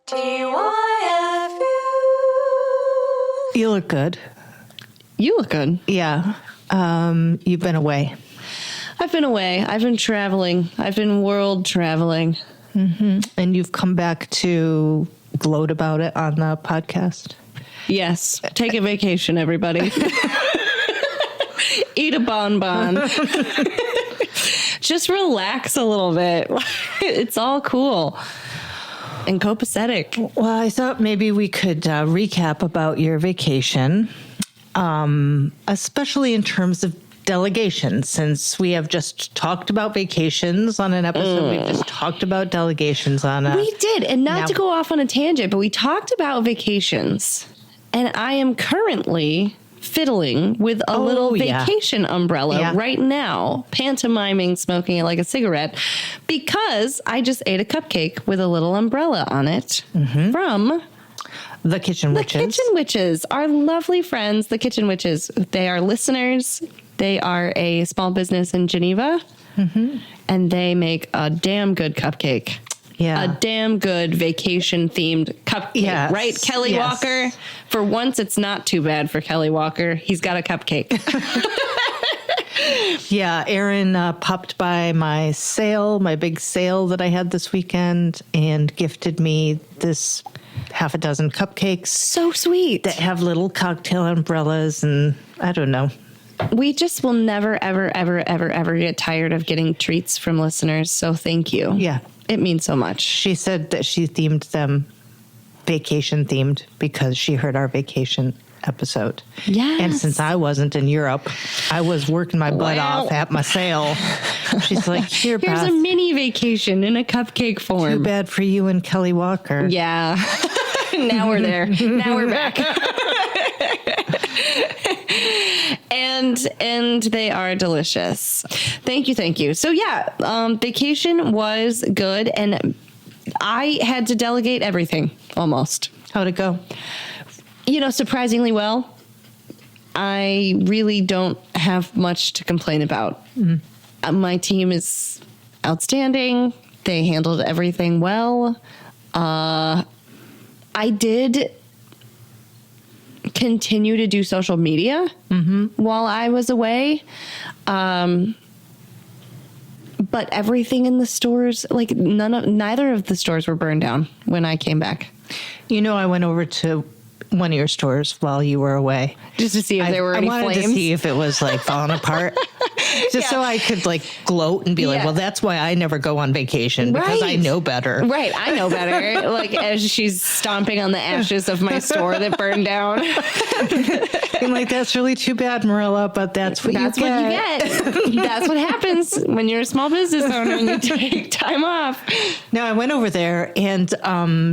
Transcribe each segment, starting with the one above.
TYFU. You look good. You look good. Yeah. You've been away. I've been away. I've been traveling. I've been world traveling. Mm-hmm. And you've come back to gloat about it on the podcast. Yes. Take a vacation, everybody. Eat a bonbon. Just relax a little bit. It's all cool. And copacetic. Well, I thought maybe we could recap about your vacation, especially in terms of delegation, since we have just talked about vacations on an episode. We've just talked about delegations on a... We did. And not to go off on a tangent, but we talked about vacations. And I am currently fiddling with a little vacation umbrella right now, pantomiming smoking it like a cigarette, because I just ate a cupcake with a little umbrella on it from The Kitchen Witches. The Kitchen Witches, our lovely friends, the Kitchen Witches. They are listeners. They are a small business in Geneva, and they make a damn good cupcake. Yeah. A damn good vacation-themed cupcake, right? Kelly Walker. For once, it's not too bad for Kelly Walker. He's got a cupcake. Yeah, Aaron popped by my big sale that I had this weekend, and gifted me this half a dozen cupcakes. So sweet. That have little cocktail umbrellas, and I don't know. We just will never, ever, ever, ever, ever get tired of getting treats from listeners. So thank you. Yeah. It means so much. She said that she themed them vacation themed because she heard our vacation episode. Yes. And since I wasn't in Europe, I was working my butt off at my sale. She's like, here's Beth, a mini vacation in a cupcake form. Too bad for you and Kelly Walker. Yeah. Now we're there. Now we're back. And they are delicious. Thank you. So yeah, vacation was good, and I had to delegate everything almost. How'd it go? Surprisingly well. I really don't have much to complain about. My team is outstanding. They handled everything well. I did continue to do social media while I was away. But everything in the stores, like neither of the stores were burned down when I came back. I went over to one of your stores while you were away. Just to see if there were any flames. I wanted to see if it was like falling apart. Just so I could like gloat and be like, well, that's why I never go on vacation, because I know better. Right. I know better. Like as she's stomping on the ashes of my store that burned down. I'm like, that's really too bad, Marilla, but that's what you get. That's what happens when you're a small business owner and you take time off. No, I went over there and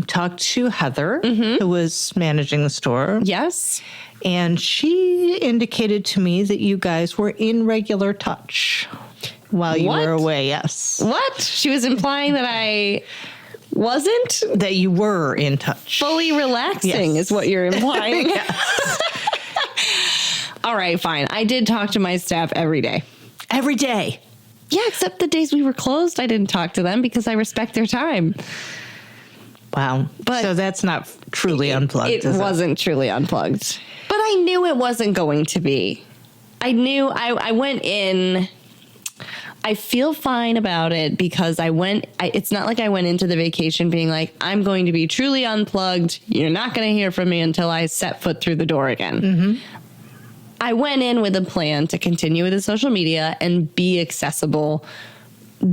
talked to Heather, who was managing the store. Yes. And she indicated to me that you guys were in regular touch while you were away. Yes. What? She was implying that I wasn't? That you were in touch. Fully relaxing is what you're implying. All right, fine. I did talk to my staff every day. Every day? Yeah, except the days we were closed, I didn't talk to them because I respect their time. Wow. But so that's not truly unplugged. It wasn't truly unplugged. But I knew it wasn't going to be. I knew I went in. I feel fine about it because it's not like I went into the vacation being like, I'm going to be truly unplugged. You're not going to hear from me until I set foot through the door again. I went in with a plan to continue with the social media and be accessible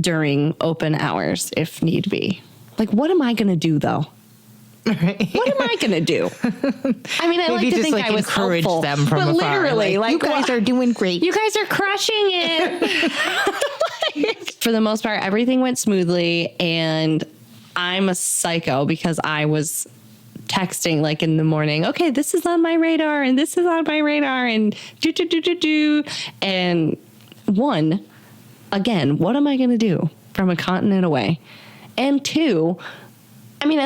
during open hours if need be. Like, what am I going to do, though? Right. What am I going to do? I mean, I like to think I was encourage helpful, them from but afar. literally, like, you guys are doing great. You guys are crushing it. For the most part, everything went smoothly, and I'm a psycho because I was texting like in the morning. Okay, this is on my radar, and this is on my radar, and do. And one, again, what am I going to do from a continent away? And two, I mean,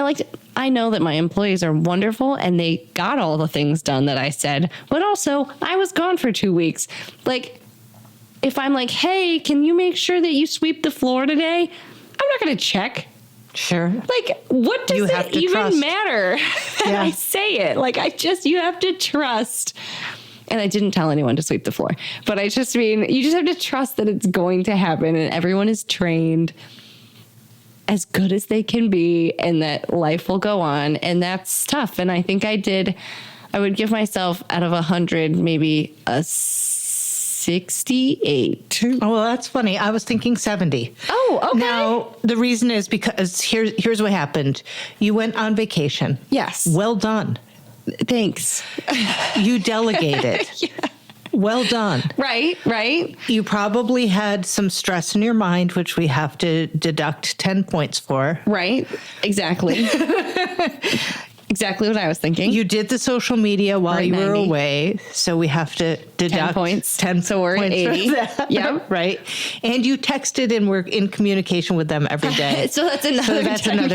I know that my employees are wonderful and they got all the things done that I said, but also I was gone for 2 weeks. Like, if I'm like, hey, can you make sure that you sweep the floor today? I'm not going to check Sure. Like, what does it even trust. matter that I say it? Like, you have to trust. And I didn't tell anyone to sweep the floor, but I just mean, you just have to trust that it's going to happen and everyone is trained as good as they can be and that life will go on. And that's tough. And I think I would give myself out of 100, maybe a 68. Oh, well, that's funny. I was thinking 70. Oh, okay. Now, the reason is because here's what happened. You went on vacation. Yes. Well done. Thanks. You delegated. Yeah. Well done. Right. You probably had some stress in your mind, which we have to deduct 10 points for. Right. Exactly. Exactly what I was thinking. You did the social media while you were 90. away, so we have to deduct 10 points. 10 So we're at points 80. for that. Yep. Right. And you texted and were in communication with them every day. So that's another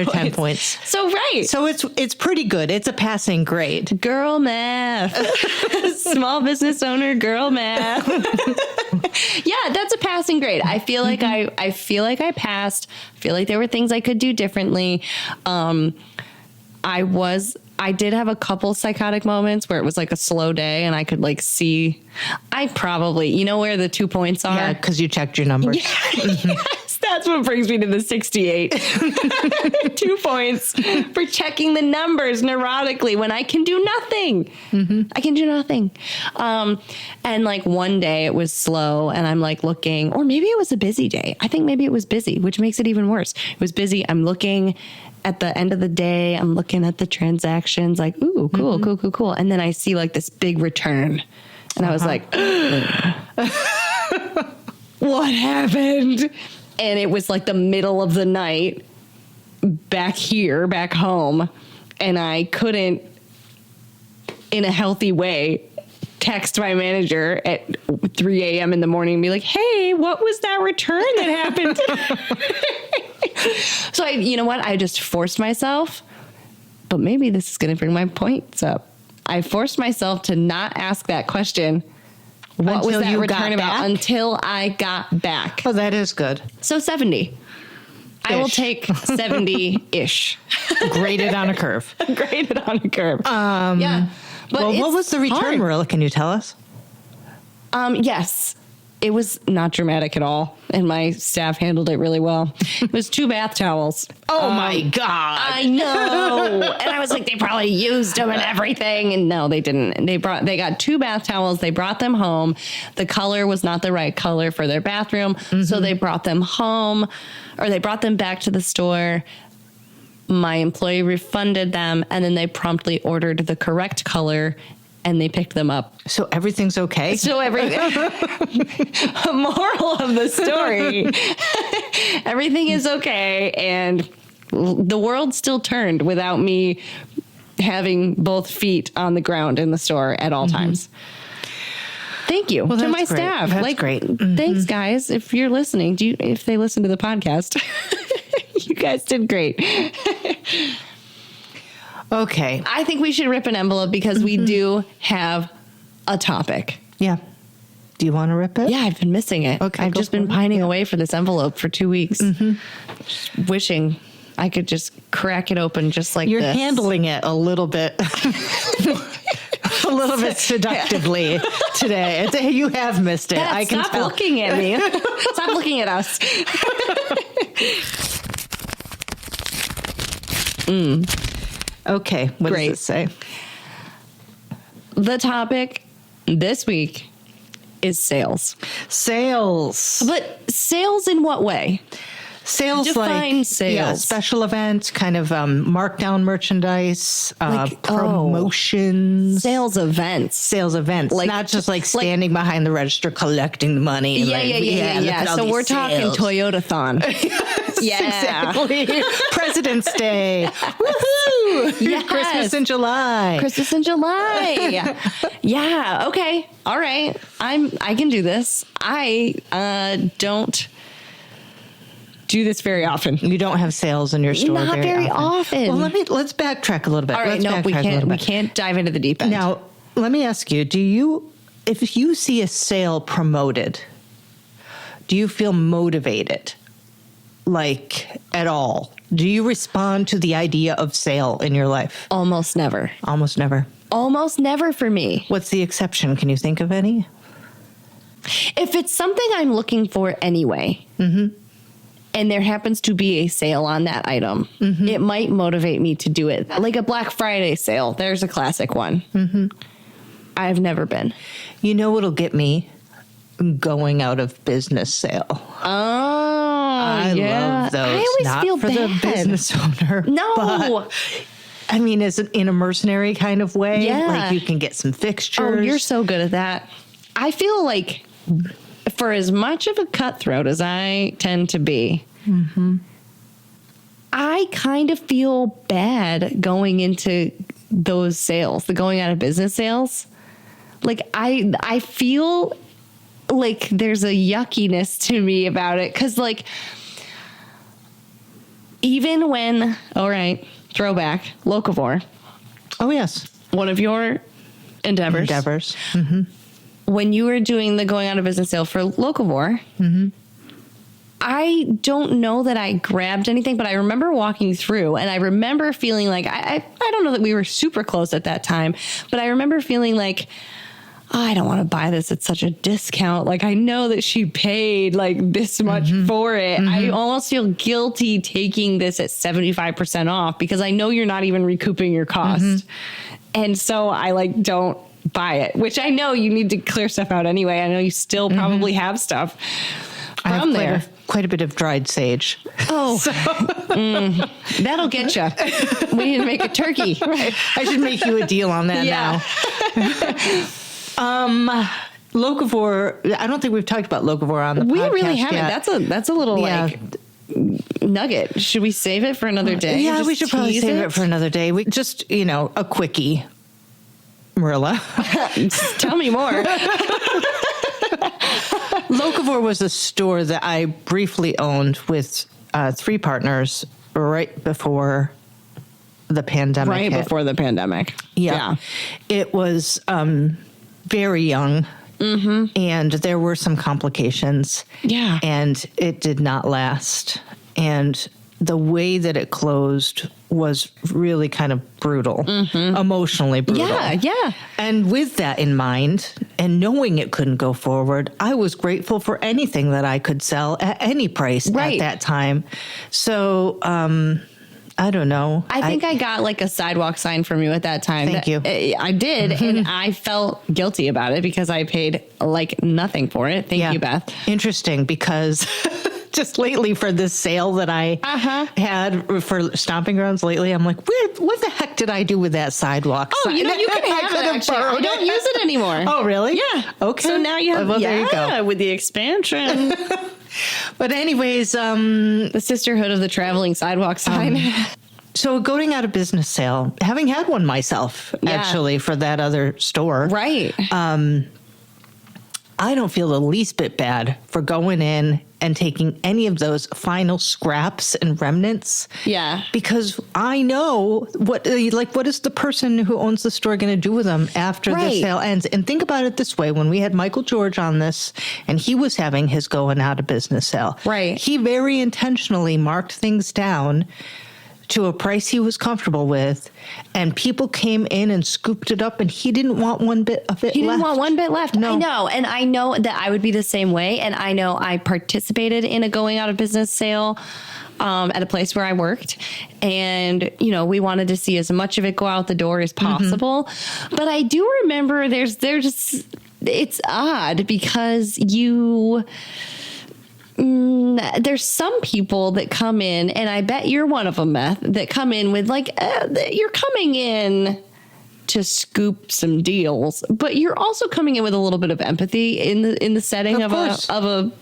10 points. So right. So it's pretty good. It's a passing grade. Girl math. Small business owner girl math. Yeah, that's a passing grade. I feel like I feel like I passed. I feel like there were things I could do differently. I did have a couple psychotic moments where it was like a slow day and I could like see, I probably, you know where the 2 points are? Yeah, because you checked your numbers. Yes, that's what brings me to the 68. 2 points for checking the numbers neurotically when I can do nothing. Mm-hmm. I can do nothing. And like one day it was slow and I'm like looking, or maybe it was a busy day. I think maybe it was busy, which makes it even worse. It was busy. I'm looking at the end of the day, I'm looking at the transactions like, ooh, cool, cool. And then I see like this big return. And I was like, what happened? And it was like the middle of the night back home. And I couldn't, in a healthy way, text my manager at 3 a.m. in the morning and be like, hey, what was that return that happened? So you know what? I just forced myself, but maybe this is going to bring my points up. I forced myself to not ask that question. What was that return about until I got back? Oh, that is good. So 70. I will take 70-ish. Graded on a curve. Graded on a curve. Yeah. But well, what was the return, hard. Marilla? Can you tell us? Yes. It was not dramatic at all, and my staff handled it really well. It was 2 bath towels. Oh, my God. I know. And I was like, they probably used them and everything. And no, they didn't. They got 2 bath towels. They brought them home. The color was not the right color for their bathroom. Mm-hmm. So they brought them home, or they brought them back to the store. My employee refunded them, and then they promptly ordered the correct color, and they picked them up. So everything's okay? So everything. Moral of the story. Everything is okay. And the world still turned without me having both feet on the ground in the store at all times. Thank you to my staff. That's great. Mm-hmm. Thanks, guys. If you're listening, if they listen to the podcast, you guys did great. Okay. I think we should rip an envelope because we do have a topic. Yeah. Do you want to rip it? Yeah, I've been missing it. Okay, I've just been pining away for this envelope for 2 weeks. Just wishing I could just crack it open just like You're this. handling it a little bit. A little bit seductively today. You have missed it. Dad, I can stop tell. looking at me. Stop looking at us. Okay. What Great. does it say? The topic this week is sales. Sales. But sales in what way? Sales Define like sales. Yeah, special events, kind of markdown merchandise, promotions. Sales events. Sales events. Like- Not just like standing behind the register collecting the money. And Yeah. look at all So these we're talking sales. Toyota-thon. Yeah. Exactly. President's Day. Woohoo! Yes. Christmas in July. Christmas in July. Yeah. Okay. All right. I can do this. I don't do this very often. You don't have sales in your store Not very often. Well, let's backtrack a little bit. All right. Let's We backtrack a little can't. We bit. can't dive into the deep end. Now, let me ask you, if you see a sale promoted, do you feel motivated? Like at all? Do you respond to the idea of sale in your life? Almost never. Almost never. Almost never for me. What's the exception? Can you think of any? If it's something I'm looking for anyway, and there happens to be a sale on that item, it might motivate me to do it. Like a Black Friday sale. There's a classic one. I've never been. You know what'll get me? Going out of business sale. I love those. I always Not feel for bad. the business owner. No. But, I mean, as in a mercenary kind of way. Yeah. Like you can get some fixtures. Oh, you're so good at that. I feel like for as much of a cutthroat as I tend to be, I kind of feel bad going into those sales, the going out of business sales. Like I feel like there's a yuckiness to me about it. 'Cause like, even when, all right, throwback, Locavore, Oh, yes. one of your endeavors. When you were doing the going out of business sale for Locavore, I don't know that I grabbed anything, but I remember walking through and I remember feeling like, I don't know that we were super close at that time, but I remember feeling like, oh, I don't want to buy this at such a discount. Like, I know that she paid like this much for it. I almost feel guilty taking this at 75% off because I know you're not even recouping your cost. And so I like don't buy it, which I know you need to clear stuff out anyway. I know you still probably have stuff from there. Quite a bit of dried sage. Oh, that'll get you. We need to make a turkey. Right. I should make you a deal on that now. Locavore, I don't think we've talked about Locavore on the podcast. We really haven't. Yet. That's a little like nugget. Should we save it for another day? Yeah, Just we should probably tease save it for another day. We just, a quickie. Marilla. Tell me more. Locavore was a store that I briefly owned with 3 partners right before the pandemic. Right hit. before the pandemic. Yeah. It was very young. And there were some complications. Yeah. And it did not last. And the way that it closed was really kind of brutal, emotionally brutal. Yeah. And with that in mind, and knowing it couldn't go forward, I was grateful for anything that I could sell at any price at that time. So, I don't know. I think I got like a sidewalk sign from you at that time. Thank you. I did. And I felt guilty about it because I paid like nothing for it. Thank you, Beth. Interesting, because just lately for this sale that I had for Stomping Grounds lately, I'm like, what the heck did I do with that sidewalk sign? You can have it actually. I don't use it anymore. Oh, really? Yeah. Okay. So now you have, there you go. with the expansion. But anyways, The sisterhood of the traveling sidewalk sign. so going out of business sale, having had one myself, actually, for that other store. Right. I don't feel the least bit bad for going in and taking any of those final scraps and remnants. Yeah. Because I know what is the person who owns the store going to do with them after the sale ends? And think about it this way. When we had Michael George on this and he was having his going out of business sale, he very intentionally marked things down to a price he was comfortable with, and people came in and scooped it up, and he didn't want one bit of it left. He didn't want one bit left. No. I know. And I know that I would be the same way. And I know I participated in a going out of business sale at a place where I worked. And, we wanted to see as much of it go out the door as possible. But I do remember it's odd because there's some people that come in, and I bet you're one of them, Beth, that come in with you're coming in to scoop some deals, but you're also coming in with a little bit of empathy in the setting of a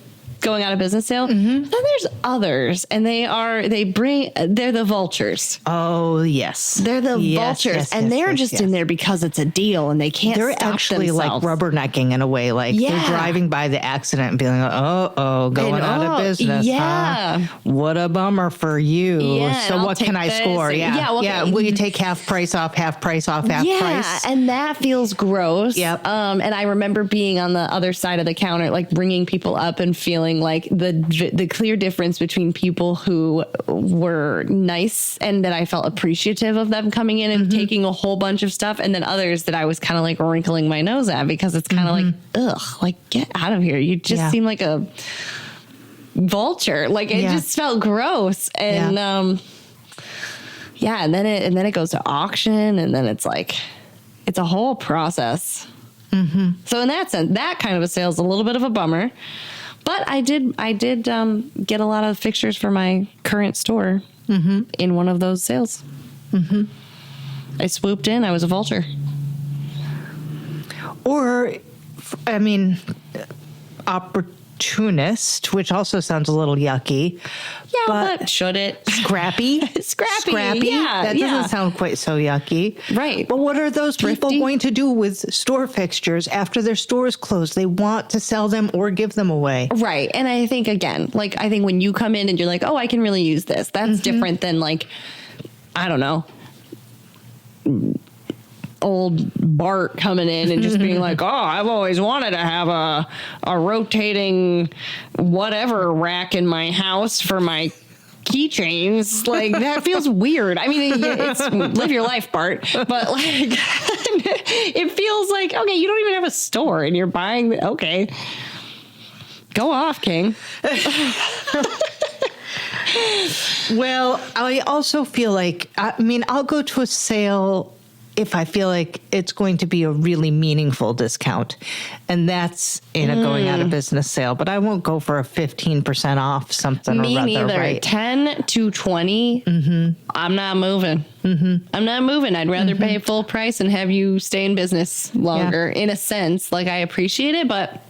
going out of business sale. Then there's others, and they're the vultures. Oh, yes. They're the vultures, and they're just in there because it's a deal, and they can't They're stop actually themselves. like rubbernecking in a way. Like they're driving by the accident and being like, going out of business. Yeah. Huh? What a bummer for you. Yeah, so and what can I score? Will you take half price off half price? Yeah, and that feels gross. Yep. And I remember being on the other side of the counter, like bringing people up and feeling feeling like the clear difference between people who were nice and that I felt appreciative of them coming in and taking a whole bunch of stuff, and then others that I was kind of like wrinkling my nose at because it's kind of like, ugh, like get out of here. You just seem like a vulture. Like it just felt gross. And and then it goes to auction, and then it's like it's a whole process. So in that sense, that kind of a sale is a little bit of a bummer. But I did get a lot of fixtures for my current store in one of those sales. I swooped in. I was a vulture. Or, I mean, opportunist, which also sounds a little yucky. Yeah, but should it? Scrappy? Scrappy? Yeah. That doesn't sound quite so yucky. Right. But what are those people Thrifty? going to do with store fixtures after their store is closed? They want to sell them or give them away. Right. And I think, again, like, I think when you come in and you're like, oh, I can really use this, that's different than, like, I don't know, old Bart coming in and just being like, oh, I've always wanted to have a rotating whatever rack in my house for my keychains. Like, that feels weird. I mean, it's live your life, Bart, but like it feels like, okay, you don't even have a store and you're buying, okay, go off, King. Well, I also feel like, I mean, I'll go to a sale if I feel like it's going to be a really meaningful discount. And that's in a going out of business sale. But I won't go for a 15% off something Me or other, neither. right? 10 to 20, I'm not moving. I'm not moving. I'd rather pay full price and have you stay in business longer, in a sense. Like, I appreciate it, but...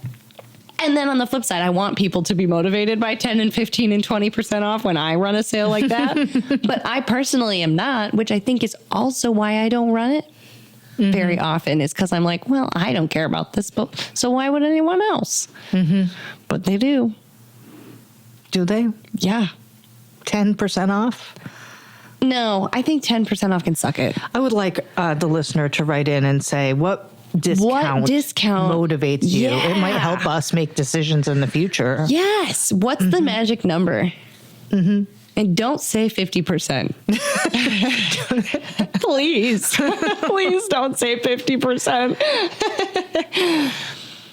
And then on the flip side, I want people to be motivated by 10 and 15 and 20% off when I run a sale like that. But I personally am not, which I think is also why I don't run it very often, is because I'm like, well, I don't care about this, but so why would anyone else? But they do. Do they? Yeah. 10% off? No, I think 10% off can suck it. I would like the listener to write in and say, what discount motivates you? Yeah. It might help us make decisions in the future. Yes. What's the magic number? And don't say 50%. Please. Please don't say 50%.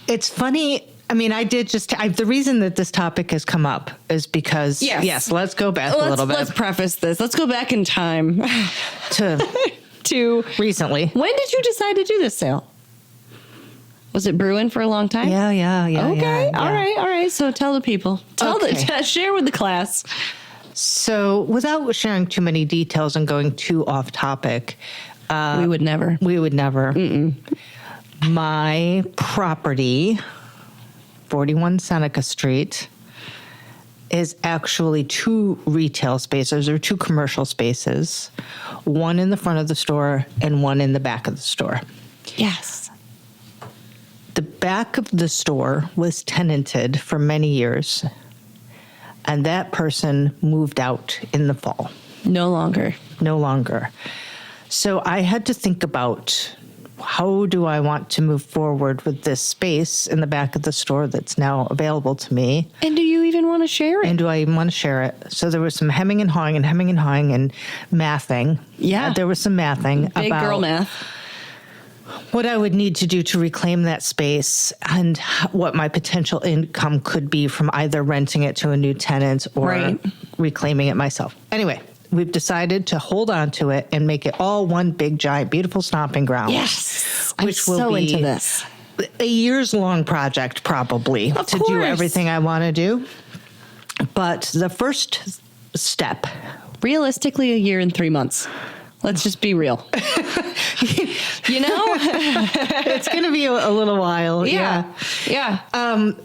It's funny. I mean, the reason that this topic has come up is because, yes, let's go back a little bit. Let's preface this. Let's go back in time to recently. When did you decide to do this sale? Was it brewing for a long time? Yeah. Okay. Yeah. All right. So tell the people. Share with the class. So without sharing too many details and going too off topic. We would never. Mm-mm. My property, 41 Seneca Street, is actually 2 retail spaces or 2 commercial spaces, one in the front of the store and one in the back of the store. Yes. The back of the store was tenanted for many years, and that person moved out in the fall. No longer. So I had to think about, how do I want to move forward with this space in the back of the store that's now available to me? And do you even want to share it? And do I even want to share it? So there was some hemming and hawing and mathing. Yeah. There was some mathing Big about girl math. what I would need to do to reclaim that space and what my potential income could be from either renting it to a new tenant or reclaiming it myself. Anyway, we've decided to hold on to it and make it all one big, giant, beautiful stomping ground. Yes. Which I'm will so be into this. a years-long project, probably, to do everything I want to do. But the first step... Realistically, a year and 3 months. Let's just be real. It's going to be a little while. Yeah.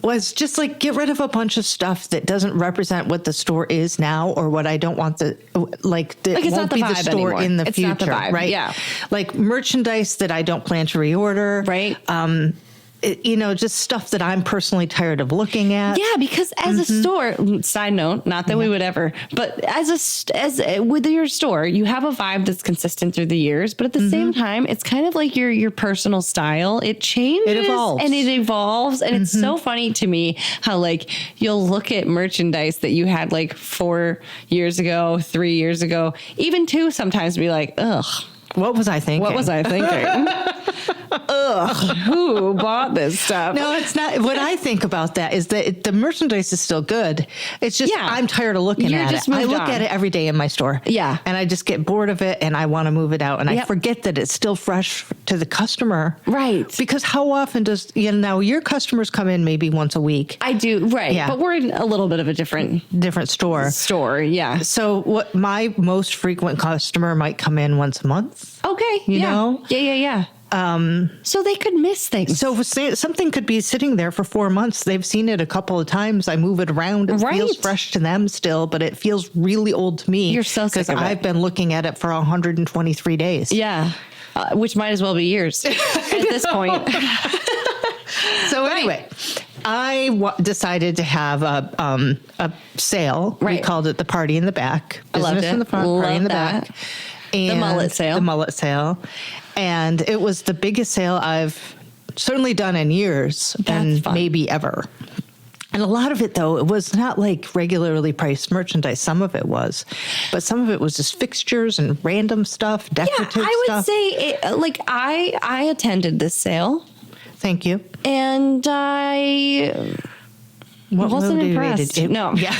Was just like, get rid of a bunch of stuff that doesn't represent what the store is now, or what I don't want that it's won't not the be the vibe store anymore. in the It's future. not the vibe. Right. Yeah. Like merchandise that I don't plan to reorder. Right. just stuff that I'm personally tired of looking at. Yeah, because as a store, side note, not that we would ever, but with your store, you have a vibe that's consistent through the years, but at the same time, it's kind of like your personal style. It changes, It evolves. and it's so funny to me how like you'll look at merchandise that you had like 4 years ago, 3 years ago, even 2 sometimes, be like, ugh. What was I thinking? Ugh, who bought this stuff? No, it's not. What I think about that is that the merchandise is still good. It's just I'm tired of looking at it. I look at it every day in my store. Yeah. And I just get bored of it and I want to move it out. And I forget that it's still fresh to the customer. Right. Because how often does, now your customers come in maybe once a week. I do. Right. Yeah. But we're in a little bit of a different store. Yeah. So what my most frequent customer might come in once a month. Okay. You know? Yeah. So they could miss things. So something could be sitting there for 4 months. They've seen it a couple of times. I move it around. It feels fresh to them still, but it feels really old to me. You're so sick of it. Because I've been looking at it for 123 days. Yeah. Which might as well be years at this point. So anyway, I decided to have a sale. Right. We called it the Party in the Back. I loved Business it. in the front, Party in the That. back. And The mullet sale. And it was the biggest sale I've certainly done in years and maybe ever. And a lot of it, though, it was not like regularly priced merchandise. Some of it was, but some of it was just fixtures and random stuff, decorative stuff. I would say, I attended this sale. Thank you. And I wasn't impressed. No. Yeah.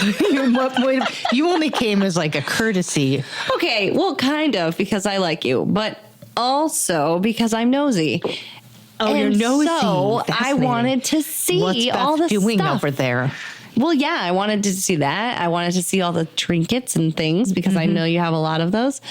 You only came as like a courtesy. Okay, well, kind of, because I like you, but also because I'm nosy. Oh, you're nosy. So I wanted to see what's Beth all the doing stuff over there. Well, yeah, I wanted to see that. I wanted to see all the trinkets and things because I know you have a lot of those.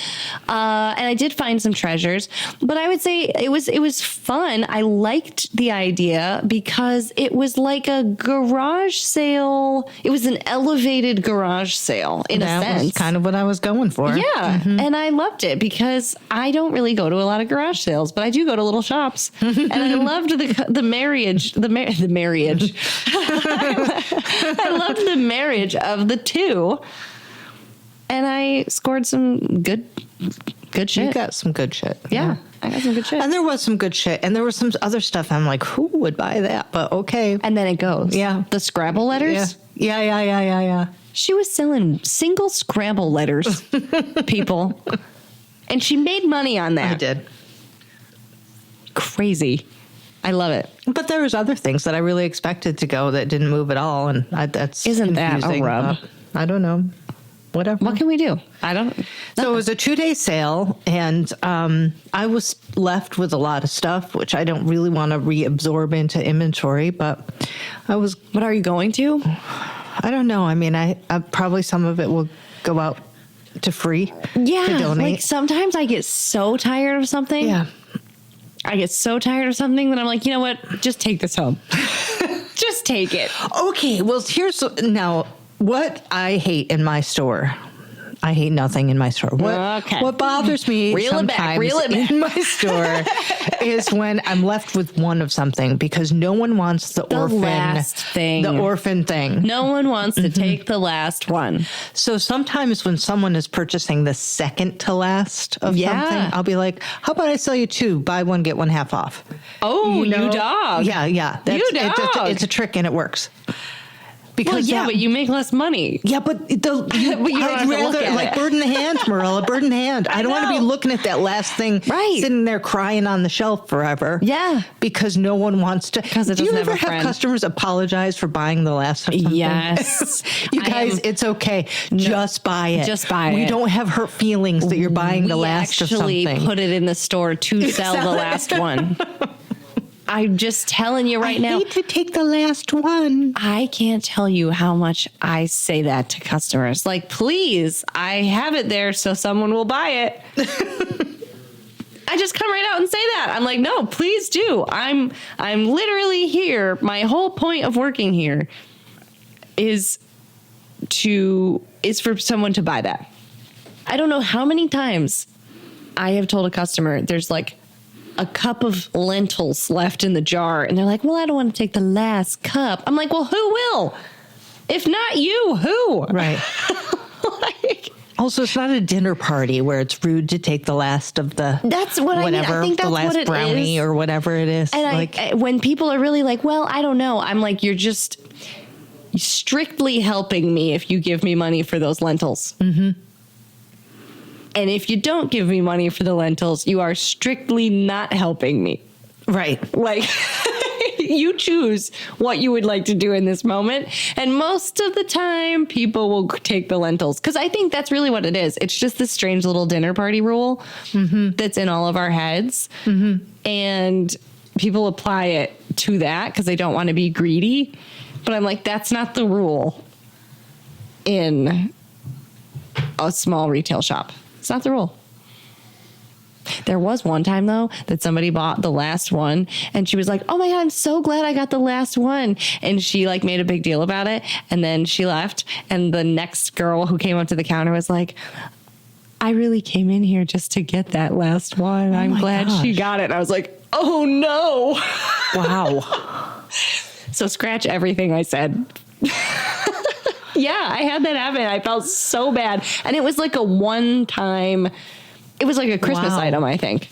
And I did find some treasures, but I would say it was fun. I liked the idea because it was like a garage sale. It was an elevated garage sale in a sense. That was kind of what I was going for. Yeah. And I loved it because I don't really go to a lot of garage sales, but I do go to little shops. And I loved the marriage. I loved the marriage of the two. And I scored some good shit. You got some good shit. Yeah. I got some good shit. And there was some good shit. And there was some other stuff. I'm like, who would buy that? But okay. And then it goes. Yeah. The Scrabble letters. Yeah. She was selling single Scrabble letters, people. And she made money on that. I did. Crazy. I love it. But there was other things that I really expected to go that didn't move at all. And that's Isn't that a confusing. rub? I don't know. Whatever. What can we do? I don't. So it was a 2-day sale, and I was left with a lot of stuff, which I don't really want to reabsorb into inventory. But I was. What are you going to? I don't know. I mean, I probably some of it will go out to free. Yeah. To donate. Like sometimes I get so tired of something. Yeah. I get so tired of something that I'm like, you know what? Just take this home. Just take it. Okay. Well, here's now what I hate in my store. I hate nothing in my store. What bothers me sometimes in my store is when I'm left with one of something because no one wants the orphan thing. No one wants to take the last one. So sometimes when someone is purchasing the second to last of something, I'll be like, how about I sell you 2, buy one, get one half off? Oh, you dog. Yeah. You dog. It's a trick and it works. Because but you make less money. Yeah, but I'd rather like bird in the hand, Marilla, bird in the hand. I don't want to be looking at that last thing sitting there crying on the shelf forever. Yeah. Because no one wants to. Because it Do you doesn't ever have a have friend. Customers apologize for buying the last of something? Yes. You guys, it's okay. Just buy it. Just buy it. We don't have hurt feelings that you're buying the last of something. Actually put it in the store to sell the last one. I'm just telling you right now. I hate to take the last one. I can't tell you how much I say that to customers. Like, please, I have it there so someone will buy it. I just come right out and say that. I'm like, no, please do. I'm literally here. My whole point of working here is for someone to buy that. I don't know how many times I have told a customer there's like a cup of lentils left in the jar. And they're like, well, I don't want to take the last cup. I'm like, well, who will? If not you, who? Right. Like, also, it's not a dinner party where it's rude to take the last of the that's what whatever, I mean. I think that's the last what it brownie is. or whatever it is. And like, when people are really like, well, I don't know. I'm like, you're just strictly helping me if you give me money for those lentils. Mm-hmm. And if you don't give me money for the lentils, you are strictly not helping me. right. Like, you choose what you would like to do in this moment. And most of the time, people will take the lentils. Because I think that's really what it is. It's just this strange little dinner party rule that's in all of our heads. Mm-hmm. And people apply it to that because they don't want to be greedy. But I'm like, that's not the rule in a small retail shop. It's not the rule. There was one time, though, that somebody bought the last one, and she was like, oh, my God, I'm so glad I got the last one. And she, like, made a big deal about it, and then she left, and the next girl who came up to the counter was like, I really came in here just to get that last one. I'm glad she got it. And I was like, oh, no. Wow. So scratch everything I said. Yeah, I had that happen. I felt so bad. And it was like a one-time... It was like a Christmas item, I think.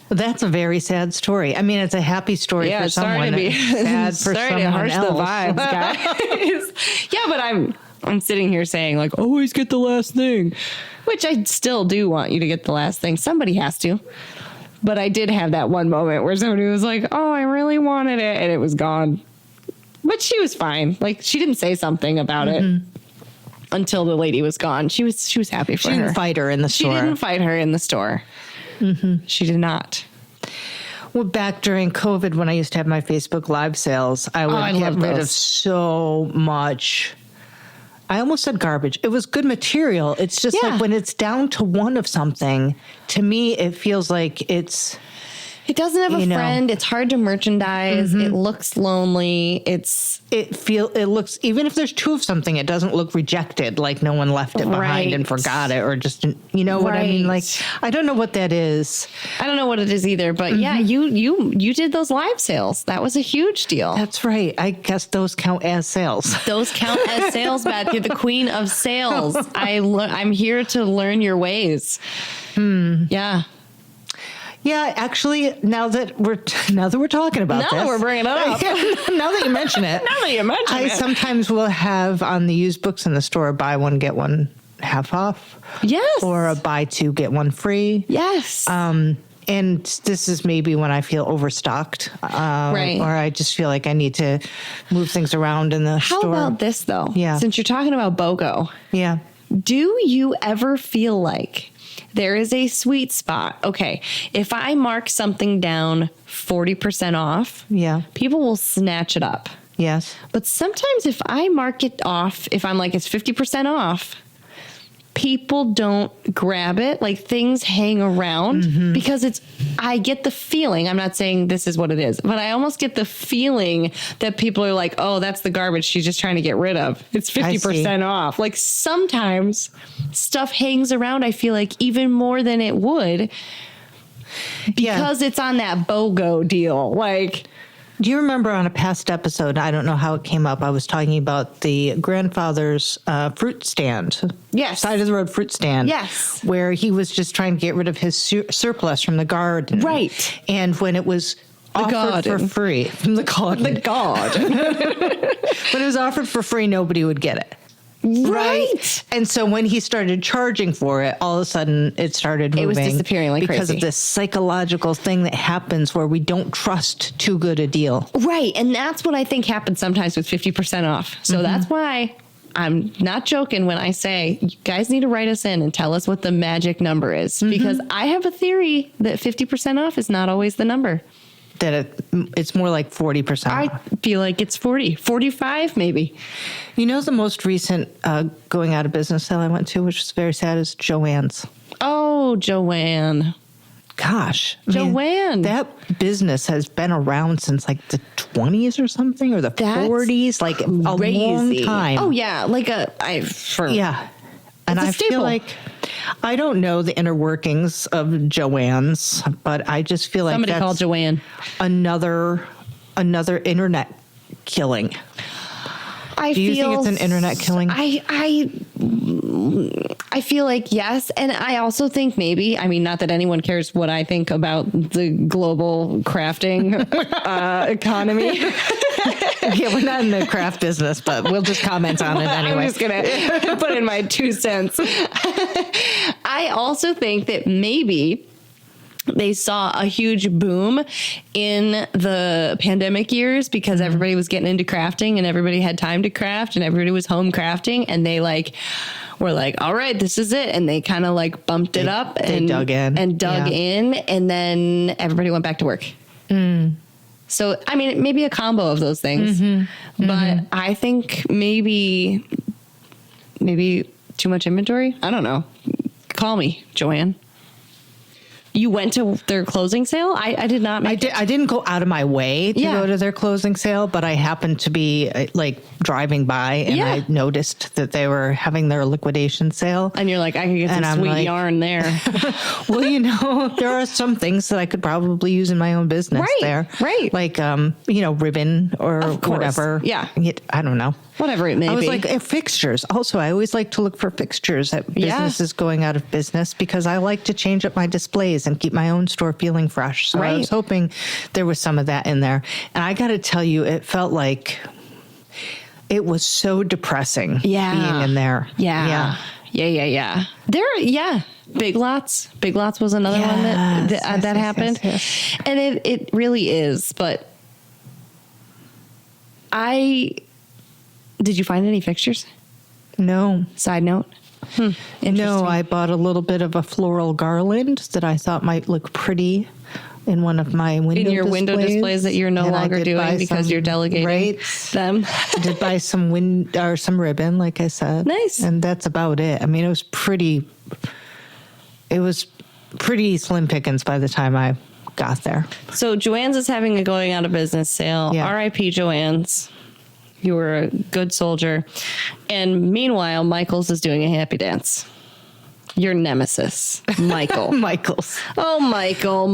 That's a very sad story. I mean, it's a happy story for someone. Sorry to be sad for sorry someone to harsh else. the vibes, guys. Yeah, but I'm sitting here saying, like, always get the last thing, which I still do want you to get the last thing. Somebody has to. But I did have that one moment where somebody was like, oh, I really wanted it, and it was gone. But she was fine. Like, she didn't say something about it. Until the lady was gone. She was happy for her. She didn't fight her in the store. She didn't fight her in the store. Mm-hmm. She did not. Well, back during COVID, when I used to have my Facebook Live sales, I would get rid of so much. I almost said garbage. It was good material. It's just like when it's down to one of something, to me, it feels like it's... It doesn't have a friend. It's hard to merchandise. Mm-hmm. It looks lonely. It looks, even if there's two of something, it doesn't look rejected, like no one left it behind and forgot it, or just, you know what I mean? Like, I don't know what that is. I don't know what it is either, but yeah, you did those live sales. That was a huge deal. That's right. I guess those count as sales. Those count as sales, Beth. You're the queen of sales. I'm here to learn your ways. Yeah. Yeah, actually, now that we're talking about this, we're bringing it up. Now that you mention it, I sometimes will have on the used books in the store, buy one get one half off. Yes, or a buy two get one free. Yes. And this is maybe when I feel overstocked, right? Or I just feel like I need to move things around in the store. How about this though? Yeah. Since you're talking about BOGO, yeah. Do you ever feel like there is a sweet spot? Okay, if I mark something down 40% off, people will snatch it up. Yes. But sometimes if I mark it off, if I'm like, it's 50% off, people don't grab it. Like, things hang around because I get the feeling, I'm not saying this is what it is, but I almost get the feeling that people are like, oh, that's the garbage she's just trying to get rid of. It's 50% off. Like, sometimes stuff hangs around, I feel like, even more than it would because it's on that BOGO deal. Like, do you remember on a past episode, I don't know how it came up, I was talking about the grandfather's fruit stand. Yes. Side of the road fruit stand. Yes. Where he was just trying to get rid of his surplus from the garden. Right. And when it was offered for free. From the garden. The garden. When it was offered for free, nobody would get it. Right. And so when he started charging for it, all of a sudden it started moving. It was disappearing like because crazy. Of this psychological thing that happens where we don't trust too good a deal. Right. And that's what I think happens sometimes with 50% off. So that's why I'm not joking when I say you guys need to write us in and tell us what the magic number is. Because I have a theory that 50% off is not always the number. That it's more like 40%. I feel like it's 40, 45 maybe. You know, the most recent going out of business sale I went to, which was very sad, is Joann's. Oh, Joanne. Gosh. Joanne. That business has been around since like the 20s or something, or the 40s, like crazy. A long time. Oh, yeah. Like And I staple. feel like I don't know the inner workings of Joanne's, but I just feel like Somebody that's called Joanne. another internet killing. Do you think it's an internet killing? I feel like yes. And I also think maybe, I mean, not that anyone cares what I think about the global crafting economy. Yeah, we're not in the craft business, but we'll just comment on it anyway. I'm just going to put in my 2 cents. I also think that maybe they saw a huge boom in the pandemic years because everybody was getting into crafting and everybody had time to craft and everybody was home crafting, and they were like, all right, this is it. And they kind of like bumped it up and dug in and then everybody went back to work. So, I mean, maybe a combo of those things, but I think maybe too much inventory. I don't know. Call me, Joanne. You went to their closing sale? I did not. I didn't go out of my way to go to their closing sale, but I happened to be like driving by and I noticed that they were having their liquidation sale. And you're like, I can get some sweet yarn there. Well, there are some things that I could probably use in my own business there. Right. Like, ribbon or whatever. Yeah. I don't know. Whatever it may be. I was like, fixtures. Also, I always like to look for fixtures at businesses going out of business because I like to change up my displays and keep my own store feeling fresh. So I was hoping there was some of that in there. And I got to tell you, it felt like it was so depressing being in there. Yeah. Big Lots. Big Lots was another one that happened. Yes. And it really is. But did you find any fixtures? No. Side note? No, I bought a little bit of a floral garland that I thought might look pretty in one of my window displays that you're no longer doing because you're delegating them. I did buy some ribbon, like I said. Nice. And that's about it. I mean, it was pretty slim pickings by the time I got there. So Joann's is having a going out of business sale. Yeah. R.I.P. Joann's. You were a good soldier. And meanwhile, Michael's is doing a happy dance. Your nemesis, Michael. Michael's. Oh, Michael.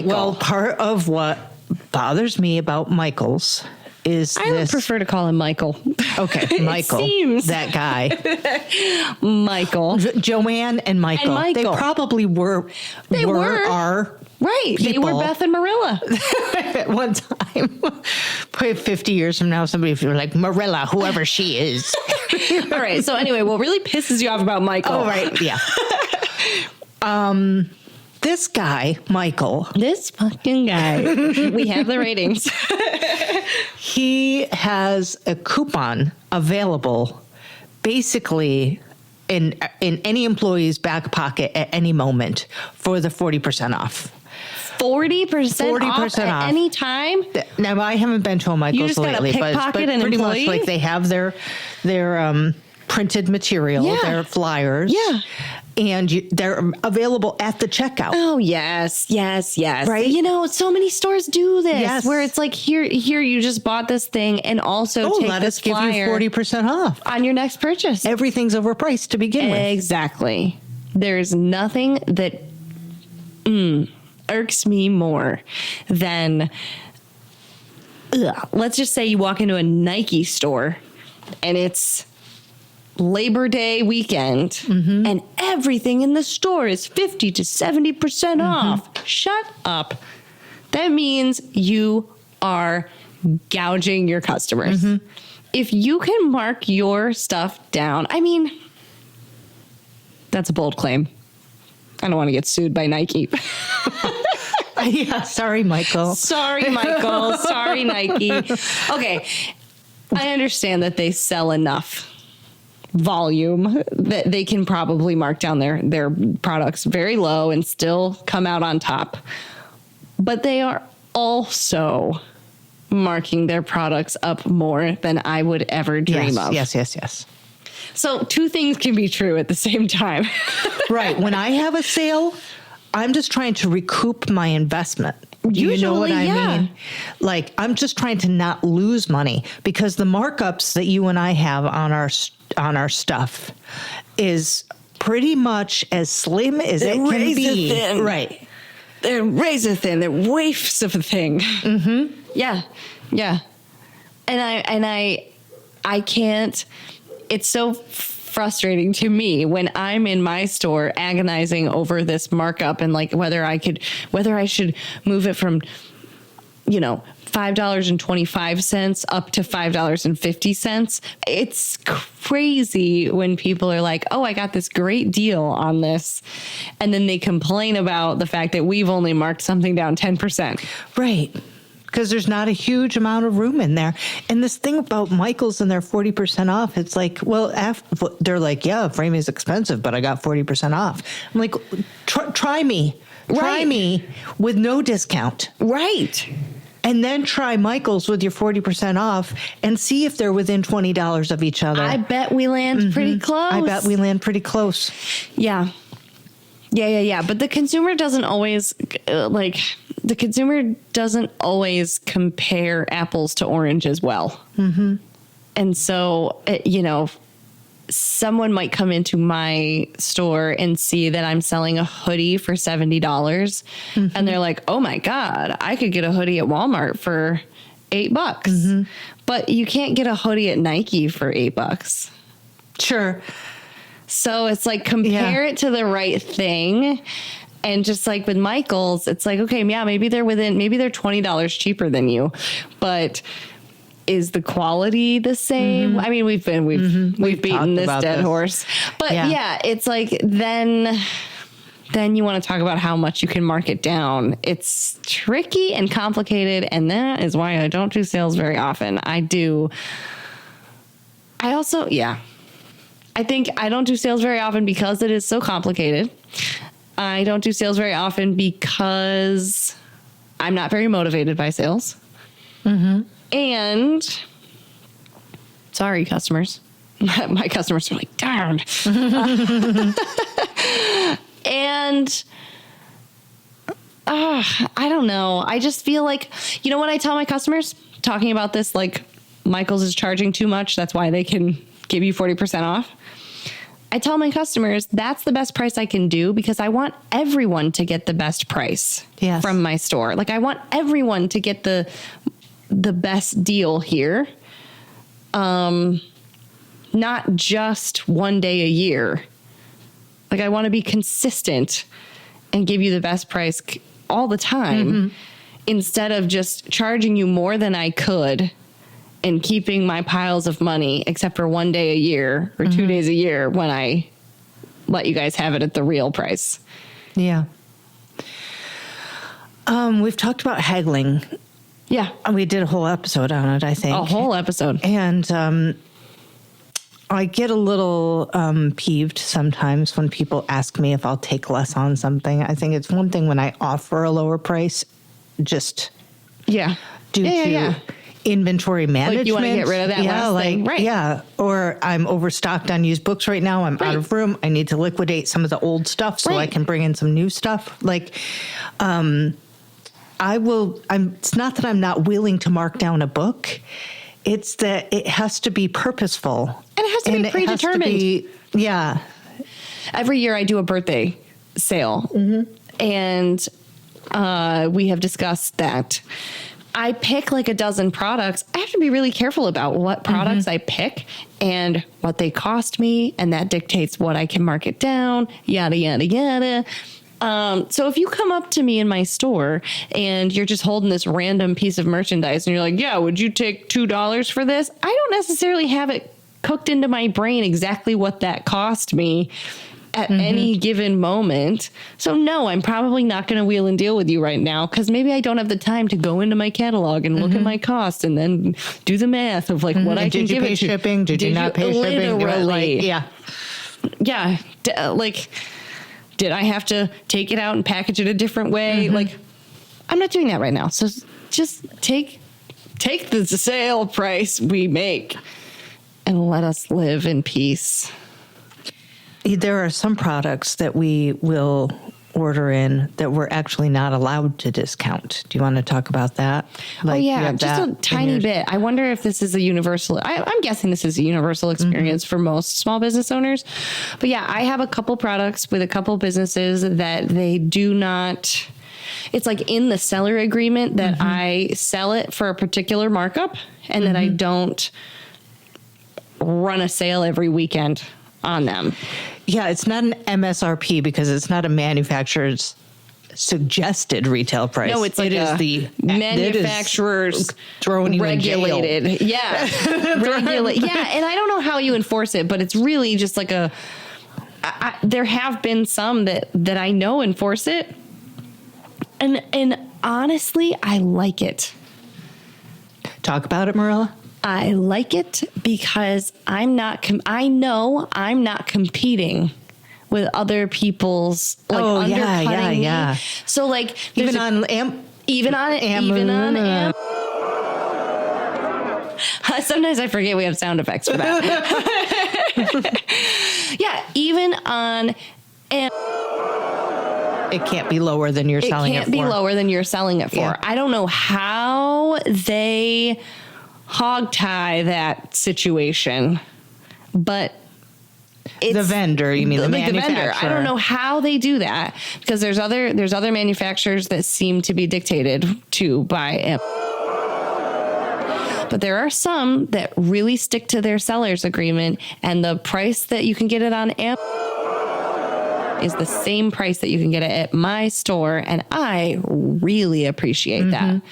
Well, part of what bothers me about Michael's is I would prefer to call him Michael. Okay, Michael. It seems. That guy. Michael. Joanne and Michael. They probably were. They were our right. People. They were Beth and Marilla. At one time. Probably 50 years from now, somebody will be like, Marilla, whoever she is. All right. So anyway, what really pisses you off about Michael? Oh, right. Yeah. This guy, Michael. This fucking guy. We have the ratings. He has a coupon available basically in any employee's back pocket at any moment for the 40% off. 40% off at any time? Now, I haven't been to a Michael's lately, but pretty much like they have their printed material, their flyers. Yeah. And they're available at the checkout. Oh, yes. Right? So many stores do this. Yes. Where it's like, here, you just bought this thing and also take let this us give you flyer 40% off on your next purchase. Everything's overpriced to begin with. Exactly. There's nothing that irks me more than, let's just say you walk into a Nike store and it's Labor Day weekend and everything in the store is 50 to 70% off. Shut up. That means you are gouging your customers. If you can mark your stuff down, I mean, that's a bold claim. I don't want to get sued by Nike. Yeah, sorry, Michael. Sorry, Michael. Sorry, Nike. Okay. I understand that they sell enough volume that they can probably mark down their products very low and still come out on top. But they are also marking their products up more than I would ever dream of. Yes. So 2 things can be true at the same time. Right. When I have a sale, I'm just trying to recoup my investment. Do you know what I mean? Like, I'm just trying to not lose money because the markups that you and I have on our stuff is pretty much as slim as it can be. Thin. Right. They're razor thin. They're waifs of a thing. Mm-hmm. Yeah. Yeah. And I can't, it's so frustrating to me when I'm in my store agonizing over this markup and like whether I should move it from, $5.25 up to $5.50. It's crazy when people are like, oh, I got this great deal on this. And then they complain about the fact that we've only marked something down 10%. Right. Because there's not a huge amount of room in there. And this thing about Michael's and their 40% off, it's like, well, they're like, yeah, framing is expensive, but I got 40% off. I'm like, try me. Right. Try me with no discount. Right. And then try Michael's with your 40% off and see if they're within $20 of each other. I bet we land pretty close. I bet we land pretty close. Yeah. Yeah. But the consumer doesn't always compare apples to oranges well. Mm-hmm. And so, someone might come into my store and see that I'm selling a hoodie for $70. Mm-hmm. And they're like, oh my God, I could get a hoodie at Walmart for $8. Mm-hmm. But you can't get a hoodie at Nike for $8. Sure. So it's like, compare it to the right thing. And just like with Michael's, it's like, okay, yeah, maybe they're $20 cheaper than you, but is the quality the same? Mm-hmm. I mean, we've beaten this dead horse, but yeah, it's like, then you want to talk about how much you can mark it down. It's tricky and complicated. And that is why I don't do sales very often. I think I don't do sales very often because it is so complicated. I don't do sales very often because I'm not very motivated by sales. Mm-hmm. And sorry, customers. My customers are like, darn. And I don't know. I just feel like, what I tell my customers talking about this, like Michael's is charging too much. That's why they can give you 40% off. I tell my customers that's the best price I can do because I want everyone to get the best price from my store. Like I want everyone to get the best deal here. Not just one day a year. Like I want to be consistent and give you the best price all the time instead of just charging you more than I could and keeping my piles of money except for one day a year or 2 days a year when I let you guys have it at the real price. Yeah. We've talked about haggling. Yeah. We did a whole episode on it, I think. A whole episode. And I get a little peeved sometimes when people ask me if I'll take less on something. I think it's one thing when I offer a lower price just due to inventory management. Like you want to get rid of that last thing. Right. Yeah. Or I'm overstocked on used books right now. I'm out of room. I need to liquidate some of the old stuff so I can bring in some new stuff. Like, it's not that I'm not willing to mark down a book. It's that it has to be purposeful. And it has to be predetermined. Every year I do a birthday sale. Mm-hmm. And we have discussed that. I pick like a dozen products. I have to be really careful about what products I pick and what they cost me. And that dictates what I can mark it down, yada, yada, yada. So if you come up to me in my store and you're just holding this random piece of merchandise and you're like, yeah, would you take $2 for this? I don't necessarily have it cooked into my brain exactly what that cost me at any given moment. So no, I'm probably not going to wheel and deal with you right now because maybe I don't have the time to go into my catalog and look at my costs and then do the math of like what I can give it to. Did you pay shipping? Did you not pay shipping? Literally. Yeah. Did I have to take it out and package it a different way? Like, I'm not doing that right now. So just take the sale price we make and let us live in peace. There are some products that we will order in that we're actually not allowed to discount. Do you want to talk about that? Like, you yeah, have just that a tiny bit. I wonder if this is a universal, I'm guessing this is a universal experience for most small business owners. But yeah, I have a couple products with a couple businesses that they do not, it's like in the seller agreement that I sell it for a particular markup and that I don't run a sale every weekend on them. Yeah, it's not an MSRP because it's not a manufacturer's suggested retail price. No, it's like the manufacturer's throwing regulated. You in jail. Yeah, regulate. Yeah, and I don't know how you enforce it, but it's really just like there have been some that I know enforce it, and honestly, I like it. Talk about it, Marilla. I like it because I know I'm not competing with other people's undercutting me. So like even on Amazon. Sometimes I forget we have sound effects for that. Yeah, even on it can't be lower than you're selling it for. It can't be lower than you're selling it for. Yeah. I don't know how they hog tie that situation, but it's the vendor, you mean the manufacturer. Vendor. I don't know how they do that because there's other manufacturers that seem to be dictated to by it. But there are some that really stick to their seller's agreement, and the price that you can get it on Amazon is the same price that you can get it at my store, and I really appreciate that.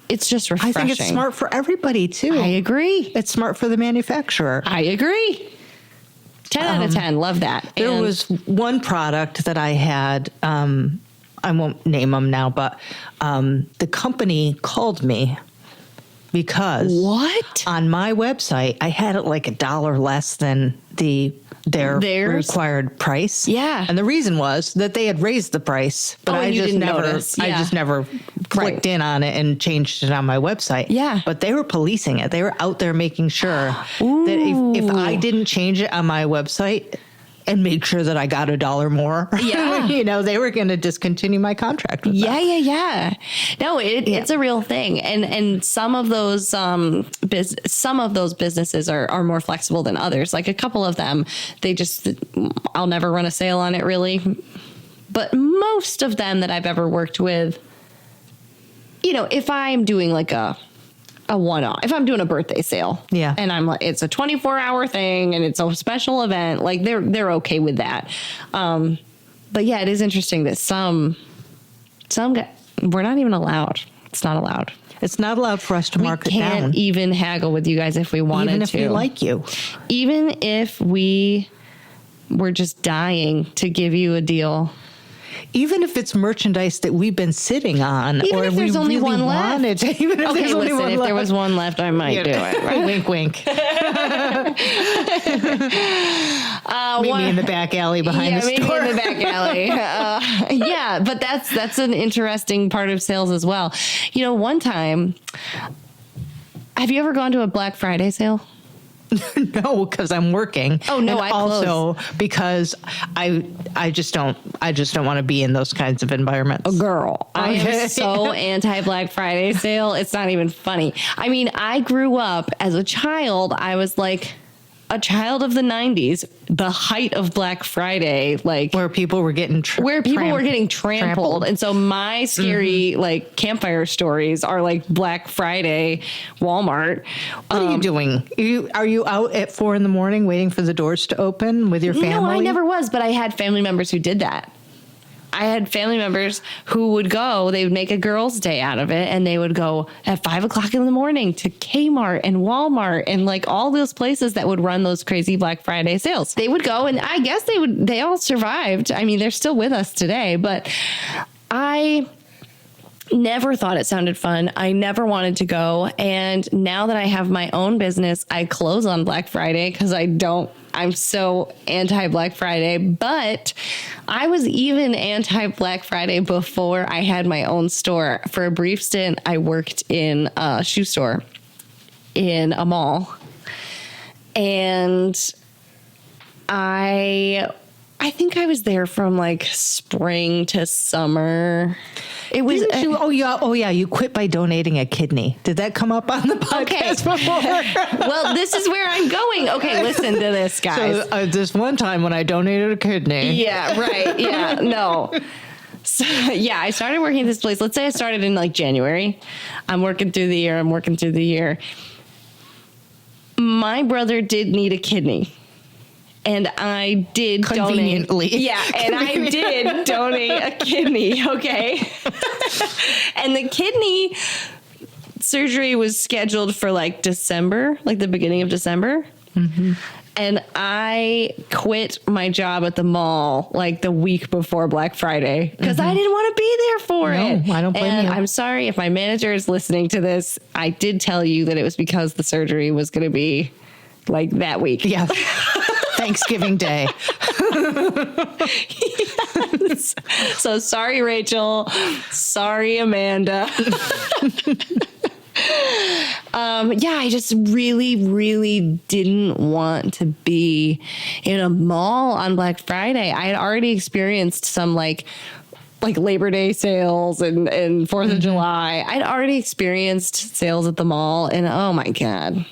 It's just refreshing. I think it's smart for everybody, too. I agree. It's smart for the manufacturer. I agree. 10 out of 10. Love that. There was one product that I had, I won't name them now, but the company called me because on my website, I had it like $1 less than their required price. Yeah. And the reason was that they had raised the price, but I just never clicked in on it and changed it on my website. Yeah. But they were policing it. They were out there making sure that if I didn't change it on my website and made sure that I got $1 more, they were going to discontinue my contract with them. Yeah. No, it's a real thing. And some of those businesses are more flexible than others. Like a couple of them, I'll never run a sale on it really. But most of them that I've ever worked with, if I'm doing like a one-off, if I'm doing a birthday sale, and I'm like, it's a 24-hour thing and it's a special event, like they're okay with that. But yeah, it is interesting that some we're not even allowed. It's not allowed. It's not allowed for us to mark it down. We can't even haggle with you guys if we wanted to. Even if we like you. Even if we were just dying to give you a deal. Even if it's merchandise that we've been sitting on, even or if there's only one left. Even if there's only one if left. there was one left, I might do it. Right? Wink, wink. Meet me in the back alley behind the store. Meet me in the back alley. But that's an interesting part of sales as well. One time, have you ever gone to a Black Friday sale? No, because I'm working. Oh no, and also because I just don't want to be in those kinds of environments. Oh, girl, I am so anti Black Friday sale. It's not even funny. I mean, I grew up as a child. I was like a child of the 90s, the height of Black Friday, like where people were getting trampled. And so my scary like campfire stories are like Black Friday Walmart. What are you doing? Are you out at 4 a.m. waiting for the doors to open with your family? No, I never was, but I had family members who did that. I had family members who would go, they would make a girls' day out of it, and they would go at 5 o'clock in the morning to Kmart and Walmart and like all those places that would run those crazy Black Friday sales. They would go, and I guess they all survived. I mean, they're still with us today, but I never thought it sounded fun. I never wanted to go. And now that I have my own business, I close on Black Friday because I'm so anti-Black Friday, but I was even anti-Black Friday before I had my own store. For a brief stint, I worked in a shoe store in a mall, and I I think I was there from like spring to summer. It was. Didn't you, oh yeah. You quit by donating a kidney. Did that come up on the podcast before? Well, this is where I'm going. Okay, listen to this, guys. So this one time when I donated a kidney. Yeah, right. Yeah, no. So, yeah, I started working at this place. Let's say I started in like January. I'm working through the year. My brother did need a kidney. And I did Conveniently. donate. Yeah, and I did donate a kidney, okay? And the kidney surgery was scheduled for like December, like the beginning of December. Mm-hmm. And I quit my job at the mall like the week before Black Friday because I didn't want to be there for it. No, I don't blame you. I'm sorry if my manager is listening to this. I did tell you that it was because the surgery was going to be like that week. Yeah. Thanksgiving Day. Yes. So sorry, Rachel. Sorry, Amanda. I just really, really didn't want to be in a mall on Black Friday. I had already experienced some like Labor Day sales and 4th of July. I'd already experienced sales at the mall, and oh my God.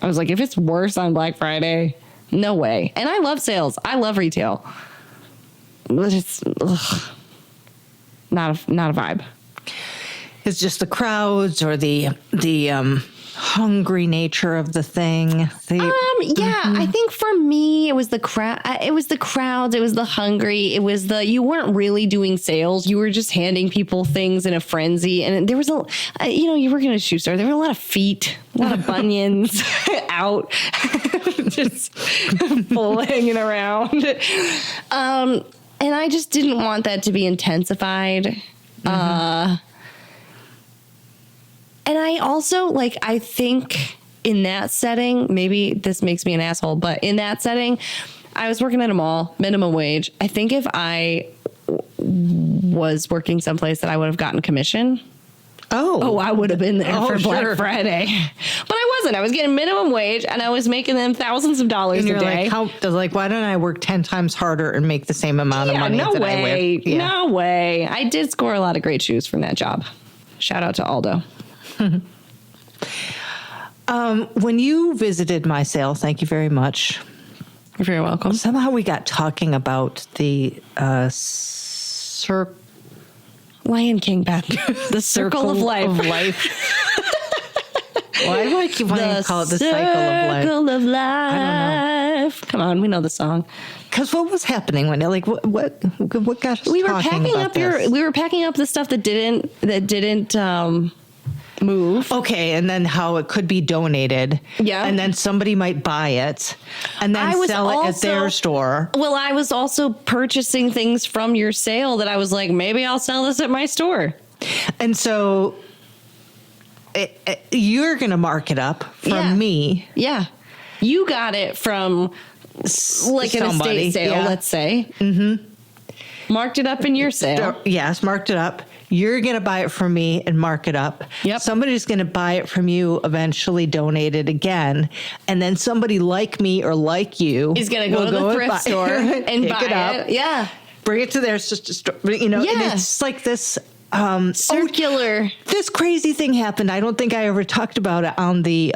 I was like, if it's worse on Black Friday, no way. And I love sales. I love retail. But it's not a vibe. It's just the crowds or the hungry nature of the thing. I think for me it was the crowd. It was the crowds. It was the hungry. It was you weren't really doing sales. You were just handing people things in a frenzy. And there was you work in a shoe store. There were a lot of feet, a lot of bunions out, just full hanging around. And I just didn't want that to be intensified. And I also, I think in that setting, maybe this makes me an asshole, but in that setting, I was working at a mall, minimum wage. I think if I was working someplace that I would have gotten commission. Oh, I would have been there for Black Friday. But I wasn't. I was getting minimum wage, and I was making them thousands of dollars a day. Why don't I work 10 times harder and make the same amount of money no that way. I wear? Yeah. No way. I did score a lot of great shoes from that job. Shout out to Aldo. When you visited my sale, thank you very much. You're very welcome. Somehow we got talking about the Lion King, Beth. The circle of life. Why do I keep wanting to call it the cycle of life? Circle of life. I don't know. Come on, we know the song. Because what was happening when what got us We were talking packing about up this? we were packing up the stuff that didn't move. Okay, and then how it could be donated. Yeah. And then somebody might buy it and then sell it at their store. Well, I was also purchasing things from your sale that I was like, maybe I'll sell this at my store. And so you're going to mark it up from me. Yeah. You got it from like an estate sale, let's say. Mm-hmm. Marked it up in your sale. Yes, marked it up. You're going to buy it from me and mark it up. Yep. Somebody's going to buy it from you, eventually donate it again. And then somebody like me or like you is going to go to the thrift store and buy it up. Yeah. Bring it to their store, and it's like this circular. This crazy thing happened. I don't think I ever talked about it on the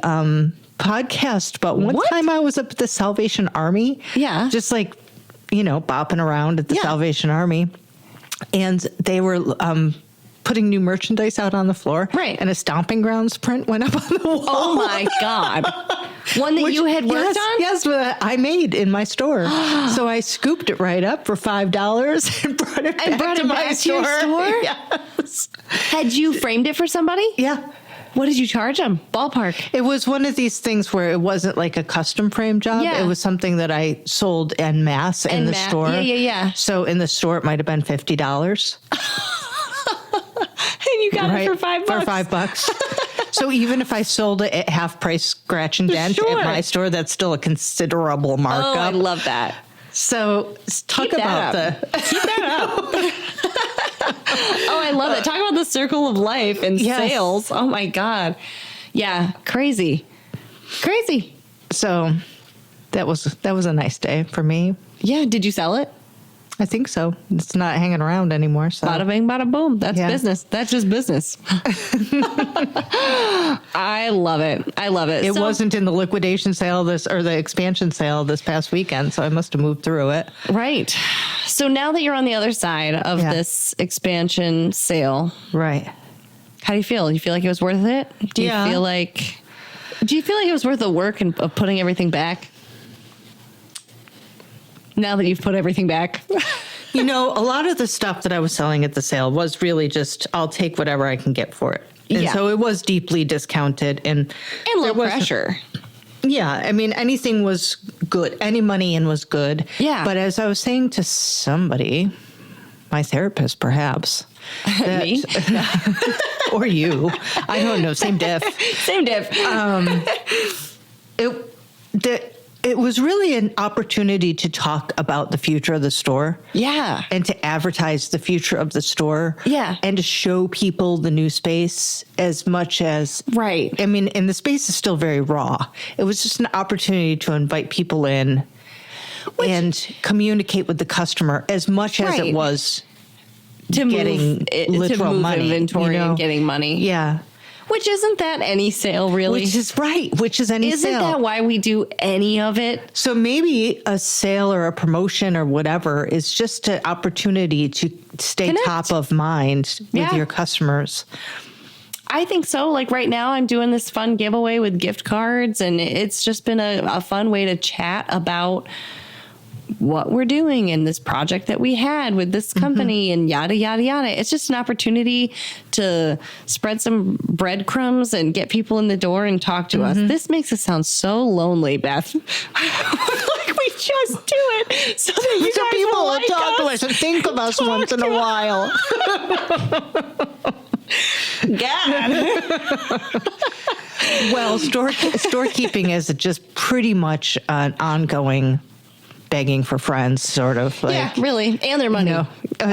podcast, but one time I was up at the Salvation Army. Yeah. Just bopping around at the Salvation Army. And they were putting new merchandise out on the floor. Right. And a Stomping Grounds print went up on the wall. Oh, my God. One that you had worked on? Yes, I made in my store. So I scooped it right up for $5 and brought it back to my store. Your store? Yes. Had you framed it for somebody? Yeah. What did you charge them? Ballpark. It was one of these things where it wasn't like a custom frame job. Yeah. It was something that I sold en masse in the store. Yeah. So in the store, it might have been $50. And you got it for $5. For $5. So even if I sold it at half price scratch and dent at my store, that's still a considerable markup. Oh, I love that. So talk about keep that up. Oh, I love it. Talk about the circle of life and sales. Oh my God. Yeah. Crazy. So that was a nice day for me. Yeah. Did you sell it? I think so. It's not hanging around anymore. So. Bada bing, bada boom. That's business. That's just business. I love it. I love it. It wasn't in the liquidation sale or the expansion sale this past weekend, so I must have moved through it. Right. So now that you're on the other side of this expansion sale, right? How do you feel? You feel like it was worth it? Do you feel like it was worth the work of putting everything back? Now that you've put everything back. A lot of the stuff that I was selling at the sale was really just, I'll take whatever I can get for it. And so it was deeply discounted and low pressure. Yeah. I mean, anything was good. Any money in was good. Yeah. But as I was saying to somebody, my therapist perhaps. Me? Or you. I don't know. Same diff. Same diff. It was really an opportunity to talk about the future of the store. Yeah. And to advertise the future of the store. Yeah. And to show people the new space as much as. Right. I mean, and the space is still very raw. It was just an opportunity to invite people in and communicate with the customer as much as it was to getting literal money. Inventory and getting money. Yeah. Which isn't that any sale, really? Which is right. Which is any sale. Isn't that why we do any of it? So maybe a sale or a promotion or whatever is just an opportunity to stay top of mind with your customers. I think so. Like right now, I'm doing this fun giveaway with gift cards, and it's just been a fun way to chat about what we're doing and this project that we had with this company and yada, yada, yada. It's just an opportunity to spread some breadcrumbs and get people in the door and talk to us. This makes it sound so lonely, Beth. Like we just do it so that you guys people will will like talk to us us and think of us once in a while. God. Well, storekeeping is just pretty much an ongoing begging for friends, sort of. Like, Yeah, really. And their money.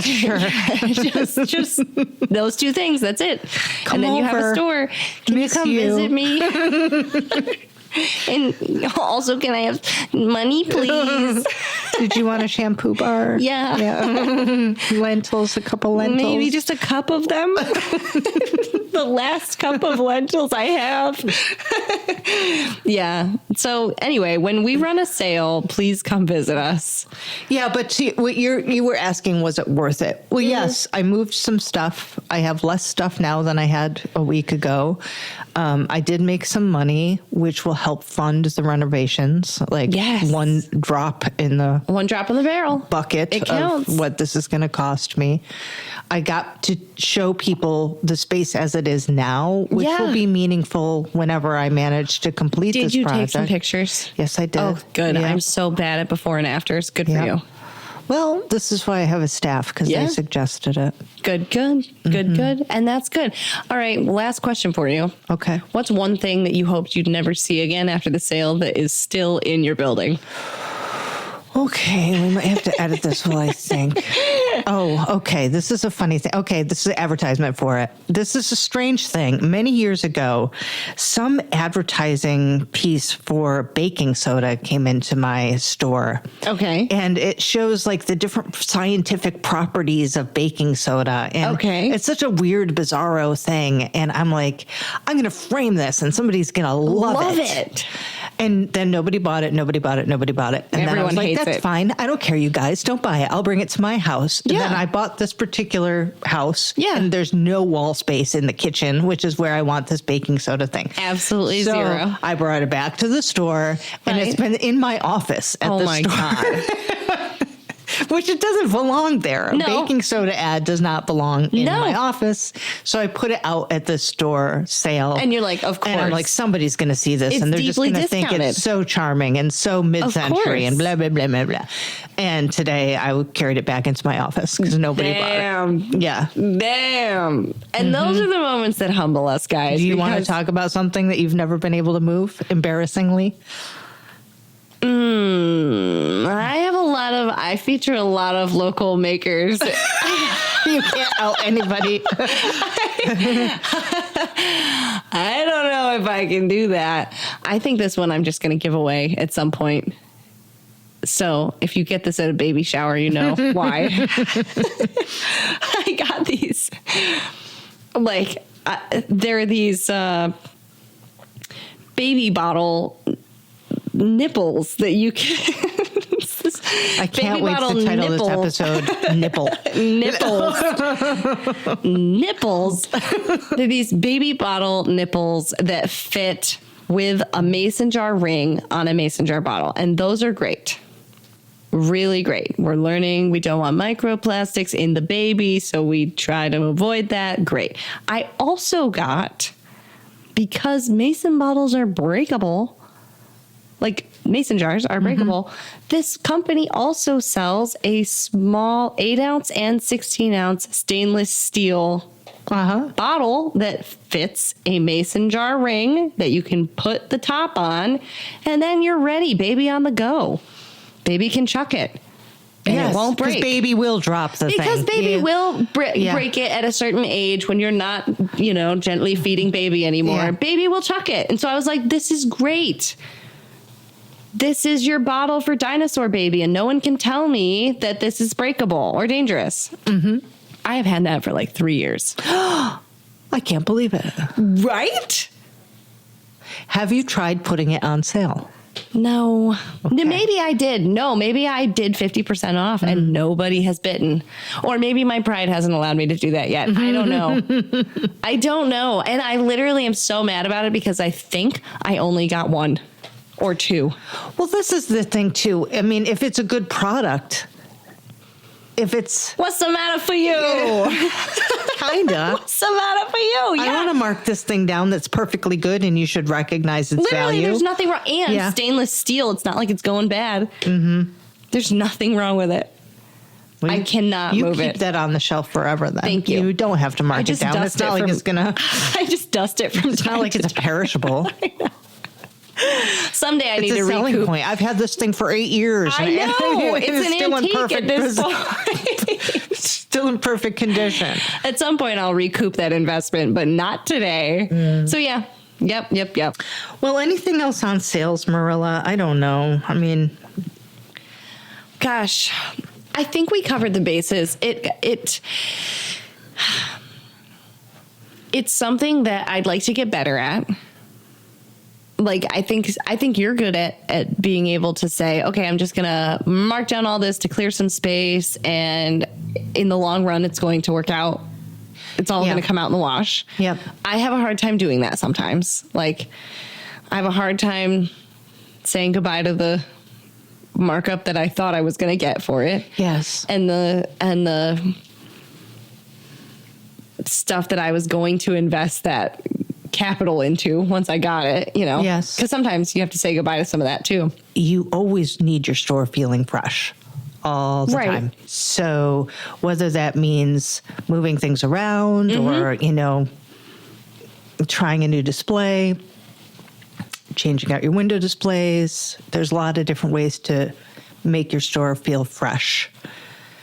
Sure. just those two things. That's it. Come and then you have over. a store. Can you come visit me? And also, can I have money, please? Did you want a shampoo bar? Yeah. Lentils, a couple lentils. Maybe just a cup of them. The last cup of lentils I have. Yeah. So anyway, when we run a sale, please come visit us. Yeah, but see, what you were asking, was it worth it? Well, yes, I moved some stuff. I have less stuff now than I had a week ago. I did make some money, which will help fund the renovations. Like one drop in the barrel bucket it counts. Of what this is going to cost me. I got to show people the space as it is now, which will be meaningful whenever I manage to complete this project. Did you take some pictures? Yes, I did. Oh, good. Yeah. I'm so bad at before and afters. Good for you. Well, this is why I have a staff, because they suggested it. Good. And that's good. All right. Last question for you. Okay. What's one thing that you hoped you'd never see again after the sale that is still in your building? Okay, we might have to edit this while I think. Oh, okay. This is a funny thing. Okay, this is an advertisement for it. This is a strange thing. Many years ago, some advertising piece for baking soda came into my store. Okay. And it shows like the different scientific properties of baking soda. And it's such a weird, bizarro thing. And I'm like, I'm going to frame this and somebody's going to love it. And then nobody bought it. And Everyone then I was like, hates that's it. fine. I don't care, you guys. Don't buy it. I'll bring it to my house. And then I bought this particular house. Yeah. And there's no wall space in the kitchen, which is where I want this baking soda thing. Absolutely so zero. I brought it back to the store, and it's been in my office at the store. God. Which it doesn't belong there. A baking soda ad does not belong in my office. So I put it out at the store sale. And you're like, of course. And I'm like, somebody's going to see this. It's and they're just going to think it's so charming and so mid-century and blah, blah, blah, blah, blah. And today I carried it back into my office because nobody bought it. Yeah. Damn. And those are the moments that humble us, guys. Do you want to talk about something that you've never been able to move, embarrassingly? I feature a lot of local makers. You can't out anybody. I don't know if I can do that. I think this one I'm just going to give away at some point. So if you get this at a baby shower, you know why. I got these, like, there are these baby bottle nipples that you can. I can't wait to title this episode Nipple. Nipples. They're these baby bottle nipples that fit with a mason jar ring on a mason jar bottle. And those are great. Really great. We're learning we don't want microplastics in the baby, so we try to avoid that. Great. I also got, because mason bottles are breakable, like mason jars are breakable, this company also sells a small 8-ounce and 16-ounce stainless steel bottle that fits a mason jar ring that you can put the top on, and then you're ready, baby on the go. Baby can chuck it. And it won't break. Because baby will drop the thing. Because baby will break it at a certain age when you're not, gently feeding baby anymore. Yeah. Baby will chuck it. And so I was like, this is great. This is your bottle for dinosaur baby, and no one can tell me that this is breakable or dangerous. Mm-hmm. I have had that for like 3 years. I can't believe it. Right? Have you tried putting it on sale? No. Okay. Maybe I did. No, maybe I did 50% off and nobody has bitten. Or maybe my pride hasn't allowed me to do that yet. I don't know. I don't know. And I literally am so mad about it because I think I only got 1 or 2. Well, this is the thing, too. I mean, if it's a good product, if it's... What's the matter for you? Kinda. What's the matter for you? Yeah. I want to mark this thing down that's perfectly good, and you should recognize its Literally, value. there's nothing wrong. And stainless steel, it's not like it's going bad. Mm-hmm. There's nothing wrong with it. Well, I cannot move it. You keep that on the shelf forever then. Thank you. You don't have to mark it down. It's not like it's going to... I just dust it from time to time. It's not like it's perishable. Someday I need to recoup. Selling point. I've had this thing for 8 years. I know. It's an still antique at this point. Still in perfect condition. At some point I'll recoup that investment, but not today. So yeah. Yep. Well, anything else on sales, Marilla? I don't know. I mean, gosh, I think we covered the bases. It's something that I'd like to get better at. Like, I think you're good at being able to say, okay, I'm just going to mark down all this to clear some space. And in the long run, it's going to work out. It's all going to come out in the wash. Yep. I have a hard time doing that sometimes. Like, I have a hard time saying goodbye to the markup that I thought I was going to get for it. Yes. And the stuff that I was going to invest that capital into once I got it, Yes. Because sometimes you have to say goodbye to some of that too. You always need your store feeling fresh all the time. So whether that means moving things around or, trying a new display, changing out your window displays, there's a lot of different ways to make your store feel fresh.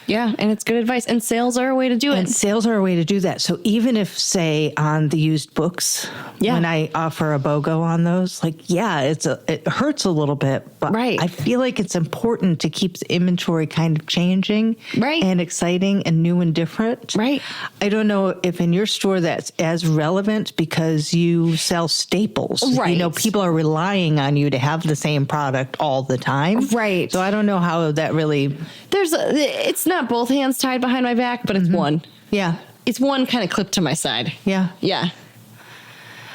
Yeah, and it's good advice. And sales are a way to do it. And sales are a way to do that. So even if, say, on the used books, when I offer a BOGO on those, it hurts a little bit, but I feel like it's important to keep the inventory kind of changing and exciting and new and different. Right. I don't know if in your store that's as relevant because you sell staples. Right. People are relying on you to have the same product all the time. Right. So I don't know how that really... It's not both hands tied behind my back, but it's one. Yeah. It's one kind of clipped to my side. Yeah. Yeah.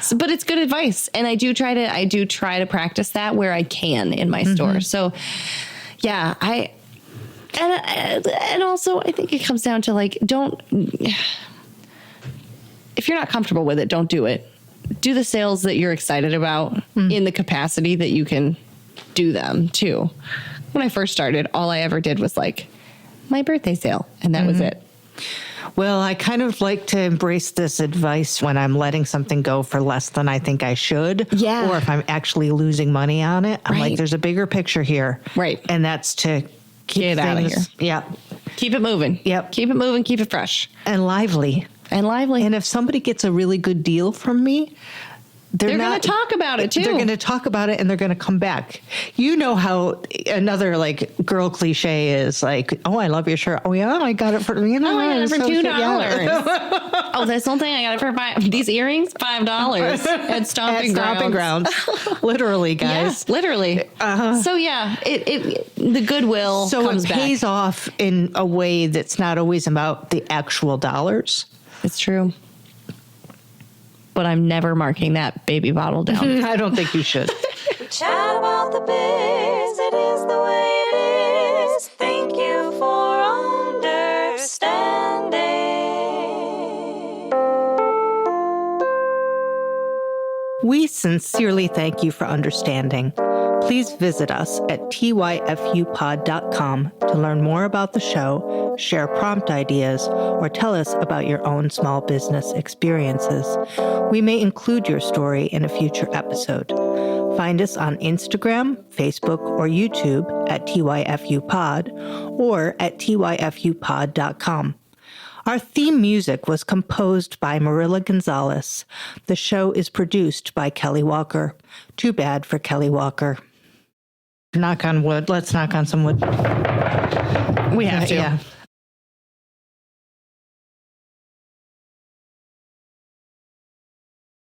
So, but it's good advice. And I do try to practice that where I can in my store. So yeah, and also I think it comes down to if you're not comfortable with it, don't do it. Do the sales that you're excited about in the capacity that you can do them too. When I first started, all I ever did was my birthday sale, and that was it. Well, I kind of like to embrace this advice when I'm letting something go for less than I think I should. Yeah. Or if I'm actually losing money on it. I'm like, there's a bigger picture here. Right. And that's to keep Get out of here. Yeah. Keep it moving. Yep. Keep it moving. Keep it fresh. And lively. And lively. And if somebody gets a really good deal from me, They're going to talk about it too. They're going to talk about it and they're going to come back. You know how another like girl cliche is like, oh, I love your shirt. Oh yeah, I got it for $2. Oh, this whole thing I got it for these earrings $5 at Stomping Grounds. Literally, guys. Yeah, literally. So yeah, the goodwill comes back. So it pays off in a way that's not always about the actual dollars. It's true. But I'm never marking that baby bottle down. I don't think you should. Chat about the biz, it is the way it is. Thank you for understanding. We sincerely thank you for understanding. Please visit us at tyfupod.com to learn more about the show, share prompt ideas, or tell us about your own small business experiences. We may include your story in a future episode. Find us on Instagram, Facebook, or YouTube at TYFUpod or at tyfupod.com. Our theme music was composed by Marilla Gonzalez. The show is produced by Kelly Walker. Too bad for Kelly Walker. Knock on wood. Let's knock on some wood. We have to. Yeah.